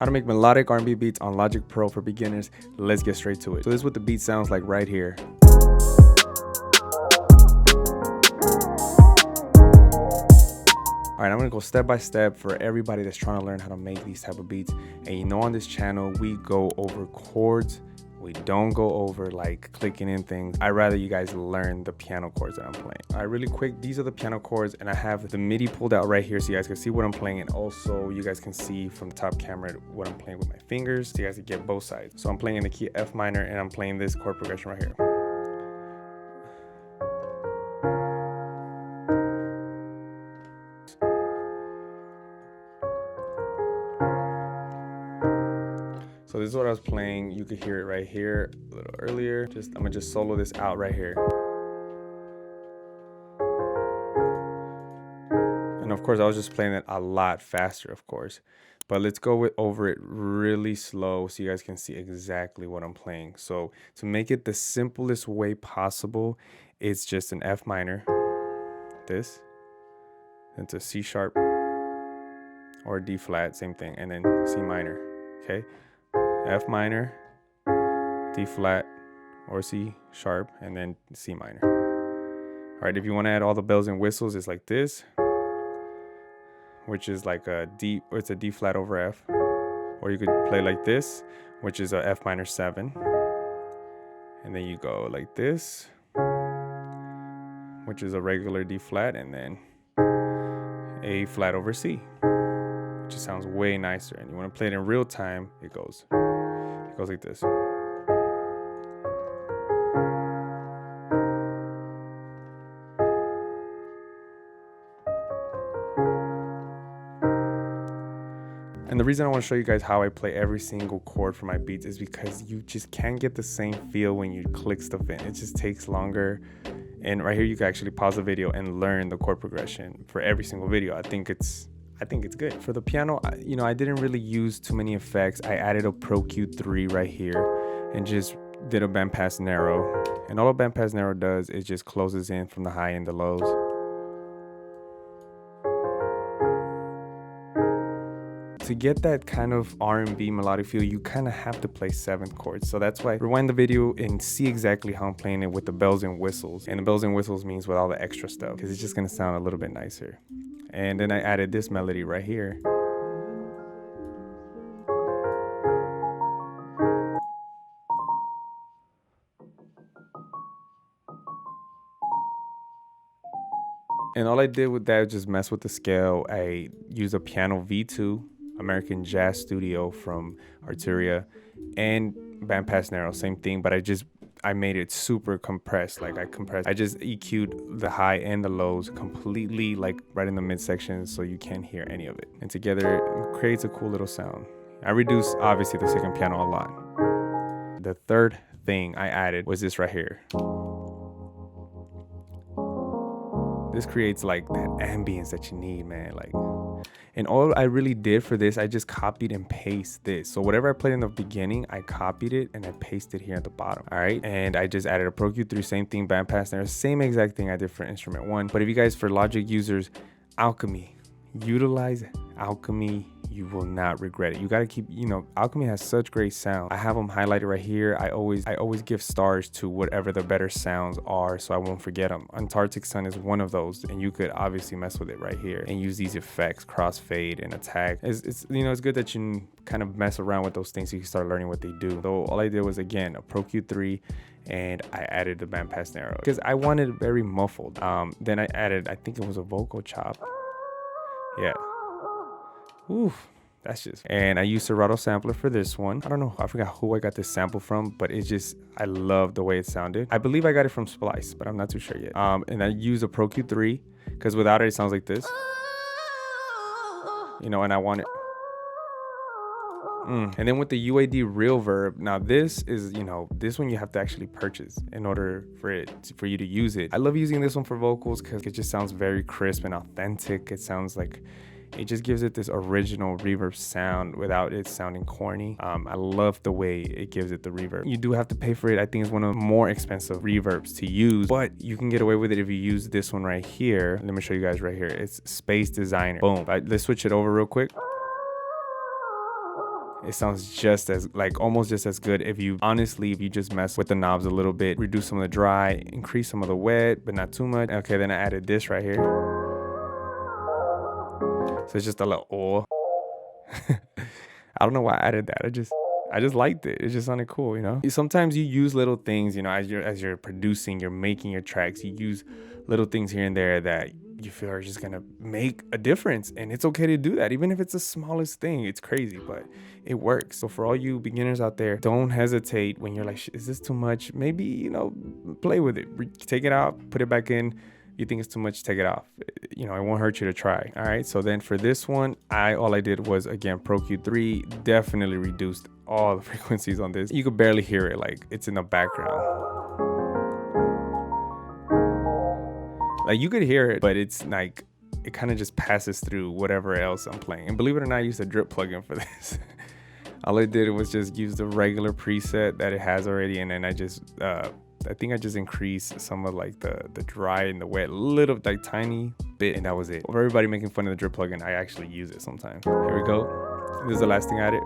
How to make melodic R&B beats on Logic Pro for beginners. Let's get straight to it. So this is what the beat sounds like right here. All right, I'm gonna go step by step for everybody that's trying to learn how to make these type of beats. And you know, on this channel, we go over chords. We don't go over like clicking in things. I'd rather you guys learn the piano chords that I'm playing. All right, really quick, these are the piano chords, and I have the MIDI pulled out right here so you guys can see what I'm playing, and also you guys can see from the top camera what I'm playing with my fingers so you guys can get both sides. So I'm playing in the key F minor, and I'm playing this chord progression right here. So this is what I was playing. You could hear it right here a little earlier. I'm gonna just solo this out right here. And of course, I was just playing it a lot faster, of course. But let's go over it really slow so you guys can see exactly what I'm playing. So to make it the simplest way possible, it's just an F minor, this, then to C sharp, or D flat, same thing, and then C minor, okay? F minor, D flat, or C sharp, and then C minor. All right, if you want to add all the bells and whistles, it's like this, which is like a D, or it's a D flat over F. Or you could play like this, which is a F minor 7. And then you go like this, which is a regular D flat, and then A flat over C, which just sounds way nicer. And you want to play it in real time, it goes like this. And the reason I want to show you guys how I play every single chord for my beats is because you just can't get the same feel when you click stuff in. It just takes longer. And right here, you can actually pause the video and learn the chord progression for every single video. I think it's good. For the piano, you know, I didn't really use too many effects. I added a Pro Q3 right here and just did a bandpass narrow. And all a bandpass narrow does is just closes in from the high and the lows. To get that kind of R&B melodic feel, you kind of have to play 7th chords. So that's why rewind the video and see exactly how I'm playing it with the bells and whistles. And the bells and whistles means with all the extra stuff, because it's just gonna sound a little bit nicer. And then I added this melody right here. And all I did with that was just mess with the scale. I used a piano V2 American Jazz Studio from Arturia, and bandpass narrow, same thing, but I made it super compressed. Like I just EQ'd the high and the lows completely, like right in the midsection, so you can't hear any of it. And together it creates a cool little sound. I reduced obviously the second piano a lot. The third thing I added was this right here. This creates like that ambience that you need, man. Like, and all I really did for this, I just copied and pasted this. So whatever I played in the beginning, I copied it and I pasted here at the bottom. All right. And I just added a Pro Q3, same thing, bandpass there, same exact thing I did for instrument 1. But if you guys, for Logic users, Alchemy, utilize Alchemy. You will not regret it. You got to keep, you know, Alchemy has such great sound. I have them highlighted right here. I always give stars to whatever the better sounds are, so I won't forget them. Antarctic Sun is one of those, and you could obviously mess with it right here and use these effects, crossfade and attack. It's you know, it's good that you kind of mess around with those things so you can start learning what they do. Though all I did was, again, a Pro Q3, and I added the bandpass narrow because I wanted it very muffled. Then I added, I think it was a vocal chop. Yeah. Oof, that's just, and I used Serato sampler for this one. I don't know, I forgot who I got this sample from, but it's just, I love the way it sounded. I believe I got it from Splice, but I'm not too sure yet. And I used a Pro Q3 because without it sounds like this. You know, and I want it. And then with the UAD real verb, now this is, you know, this one you have to actually purchase in order for you to use it. I love using this one for vocals because it just sounds very crisp and authentic. It sounds like, it just gives it this original reverb sound without it sounding corny. I love the way it gives it the reverb. You do have to pay for it. I think it's one of the more expensive reverbs to use, but you can get away with it if you use this one right here. Let me show you guys right here. It's Space Designer. Boom. Let's switch it over real quick. It sounds just as, like, almost just as good if you just mess with the knobs a little bit, reduce some of the dry, increase some of the wet, but not too much. Okay, then I added this right here. So it's just a little oh. I don't know why I added that. I just liked it. It just sounded cool, you know? Sometimes you use little things, you know, as you're producing, you're making your tracks, you use little things here and there that you feel are just gonna make a difference. And it's okay to do that, even if it's the smallest thing. It's crazy, but it works. So for all you beginners out there, don't hesitate when you're like, is this too much? Maybe, you know, play with it. Take it out, put it back in. You think it's too much, take it off. You know, it won't hurt you to try. All right, so then for this one, all I did was, again, Pro Q3, definitely reduced all the frequencies on this. You could barely hear it, like it's in the background. Like you could hear it, but it's like, it kind of just passes through whatever else I'm playing. And believe it or not, I used a drip plugin for this. All I did was just use the regular preset that it has already, and then I think I just increased some of like the dry and the wet, little, like tiny bit, and that was it. For everybody making fun of the drip plugin, I actually use it sometimes. Here we go. This is the last thing I added.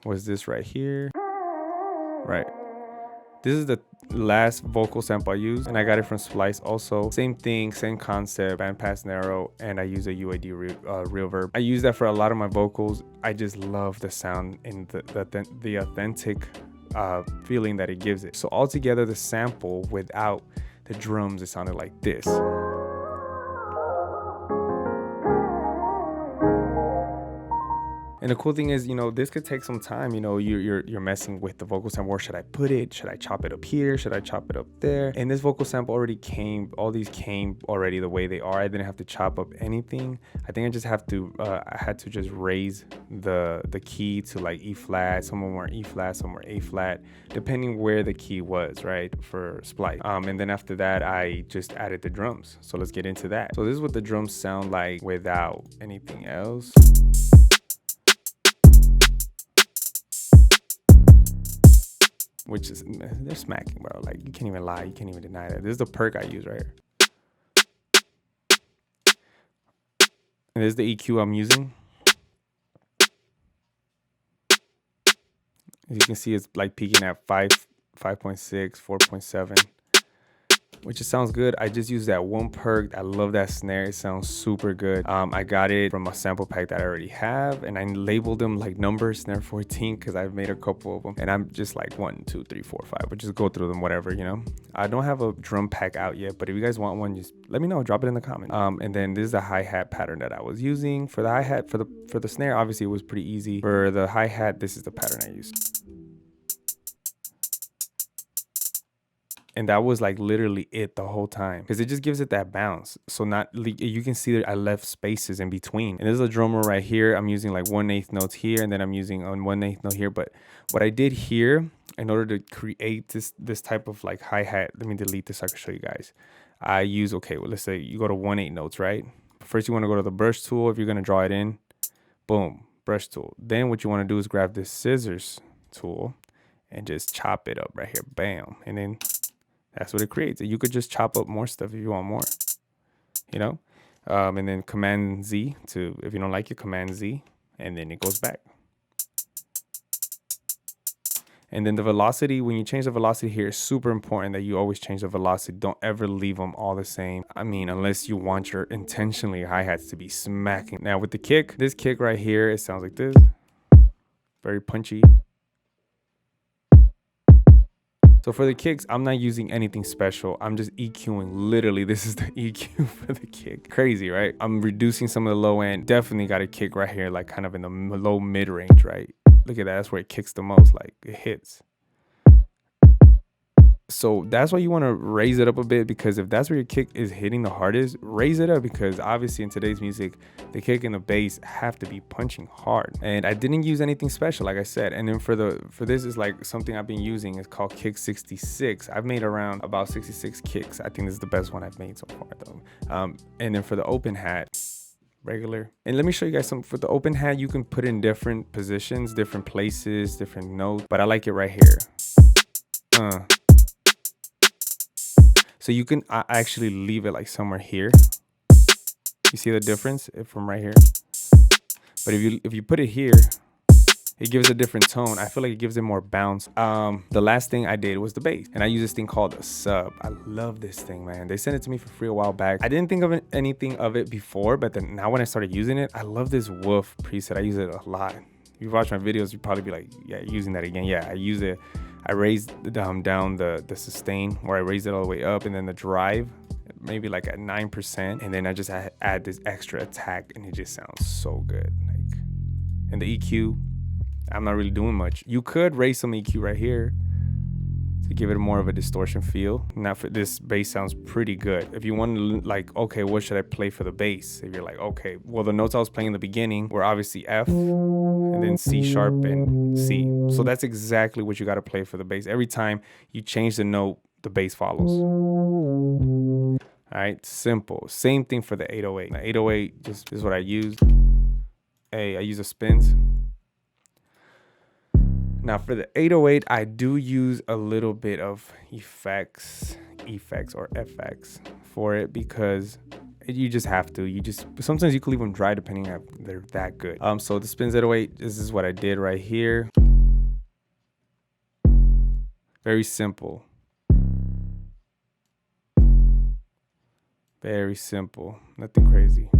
Was this right here? Right. This is the last vocal sample I used, and I got it from Splice also. Same thing, same concept, bandpass narrow, and I use a UAD reverb. I use that for a lot of my vocals. I just love the sound and the authentic feeling that it gives it. So altogether, the sample without the drums, it sounded like this. And the cool thing is, you know, this could take some time. You know, you're messing with the vocal sample. Where should I put it? Should I chop it up here? Should I chop it up there? And this vocal sample already came, all these came already the way they are. I didn't have to chop up anything. I think I just have to, I had to just raise the key to like E flat. Some of them were E flat, some were A flat, depending where the key was, right, for Splice. And then after that, I just added the drums. So let's get into that. So this is what the drums sound like without anything else. Which is, they're smacking, bro. Like, you can't even lie. You can't even deny that. This is the perk I use right here. And this is the EQ I'm using. As you can see, it's like peaking at 5.6, 4.7. Which just sounds good. I just use that one perk. I love that snare. It sounds super good. I got it from a sample pack that I already have, and I labeled them like numbers, snare 14, because I've made a couple of them. And I'm just like 1, 2, 3, 4, 5. But just go through them, whatever, you know. I don't have a drum pack out yet, but if you guys want one, just let me know. Drop it in the comments. And then this is the hi-hat pattern that I was using. For the hi-hat, for the snare, obviously it was pretty easy. For the hi-hat, this is the pattern I used. And that was like literally it the whole time, because it just gives it that bounce. So you can see that I left spaces in between. And there's a drum roll right here. I'm using like 1/8 notes here, and then I'm using on 1/8 note here. But what I did here, in order to create this type of like hi-hat, let me delete this so I can show you guys. I use, okay, well, let's say you go to 1/8 notes, right? First you want to go to the brush tool. If you're going to draw it in, boom, brush tool. Then what you want to do is grab this scissors tool and just chop it up right here, bam. And then that's what it creates. You could just chop up more stuff if you want more, you know? And then Command Z to, if you don't like it, Command Z, and then it goes back. And then the velocity, when you change the velocity here, it's super important that you always change the velocity. Don't ever leave them all the same. I mean, unless you want your intentionally hi-hats to be smacking. Now with the kick, this kick right here, it sounds like this. Very punchy. So for the kicks, I'm not using anything special. I'm just EQing. Literally, this is the EQ for the kick. Crazy, right? I'm reducing some of the low end. Definitely got a kick right here, like kind of in the low mid range, right? Look at that. That's where it kicks the most. Like it hits. So that's why you want to raise it up a bit, because if that's where your kick is hitting the hardest, raise it up, because obviously in today's music, the kick and the bass have to be punching hard. And I didn't use anything special, like I said. And then for this is like something I've been using. It's called Kick 66. I've made around about 66 kicks. I think this is the best one I've made so far though. And then for the open hat, regular. And let me show you guys some. For the open hat, you can put in different positions, different places, different notes, but I like it right here. So you can actually leave it like somewhere here. You see the difference from right here? But if you put it here, it gives a different tone. I feel like it gives it more bounce. The last thing I did was the bass, and I use this thing called a sub. I love this thing, man. They sent it to me for free a while back. I didn't think of anything of it before, but then now when I started using it, I love this woof preset. I use it a lot. If you watch my videos, you'd probably be like, yeah, using that again. Yeah, I use it. I raised down the sustain, where I raised it all the way up, and then the drive, maybe like at 9%, and then I just add this extra attack, and it just sounds so good. Like, and the EQ, I'm not really doing much. You could raise some EQ right here to give it more of a distortion feel. Now for this bass sounds pretty good. If you want to like, okay, what should I play for the bass? If you're like, okay, well, the notes I was playing in the beginning were obviously F and then C sharp and C. So that's exactly what you got to play for the bass. Every time you change the note, the bass follows. All right, simple. Same thing for the 808. Now 808, just this is what I used. I use a spins. Now for the 808, I do use a little bit of effects or FX for it, because you just have to. Sometimes you can leave them dry depending on if they're that good. So the spins 808, this is what I did right here. Very simple. Very simple, nothing crazy.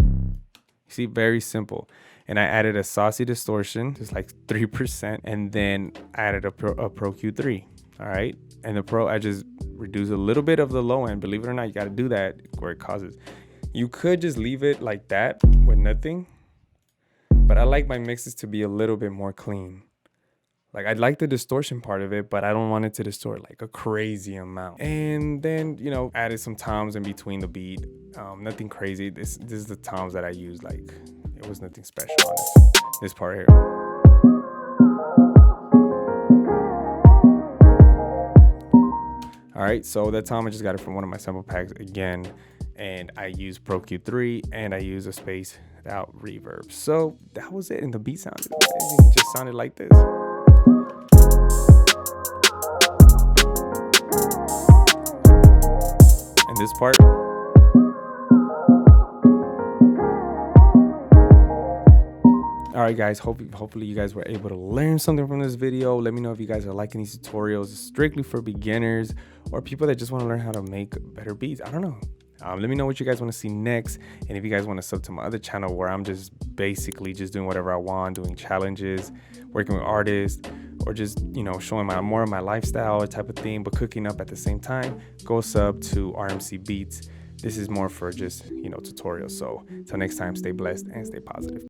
You see, very simple. And I added a saucy distortion, just like 3%, and then added a Pro Q3. All right, and the Pro, I just reduce a little bit of the low end. Believe it or not, you got to do that where it causes. You could just leave it like that with nothing, but I like my mixes to be a little bit more clean. Like, I like the distortion part of it, but I don't want it to distort like a crazy amount. And then, you know, added some toms in between the beat. Nothing crazy. This is the toms that I use. Like, it was nothing special on this part here. All right, so that tom, I just got it from one of my sample packs again, and I use Pro Q3 and I use a spaced out reverb. So that was it, and the beat sounded amazing. It just sounded like this. And this part, all right guys, hopefully you guys were able to learn something from this video. Let me know if you guys are liking these tutorials strictly for beginners or people that just want to learn how to make better beats. I don't know. Let me know what you guys want to see next, and if you guys want to sub to my other channel where I'm just basically just doing whatever I want, doing challenges, working with artists, or just, you know, showing more of my lifestyle type of thing, but cooking up at the same time, go sub to RMC Beats. This is more for just, you know, tutorials. So till next time, stay blessed and stay positive.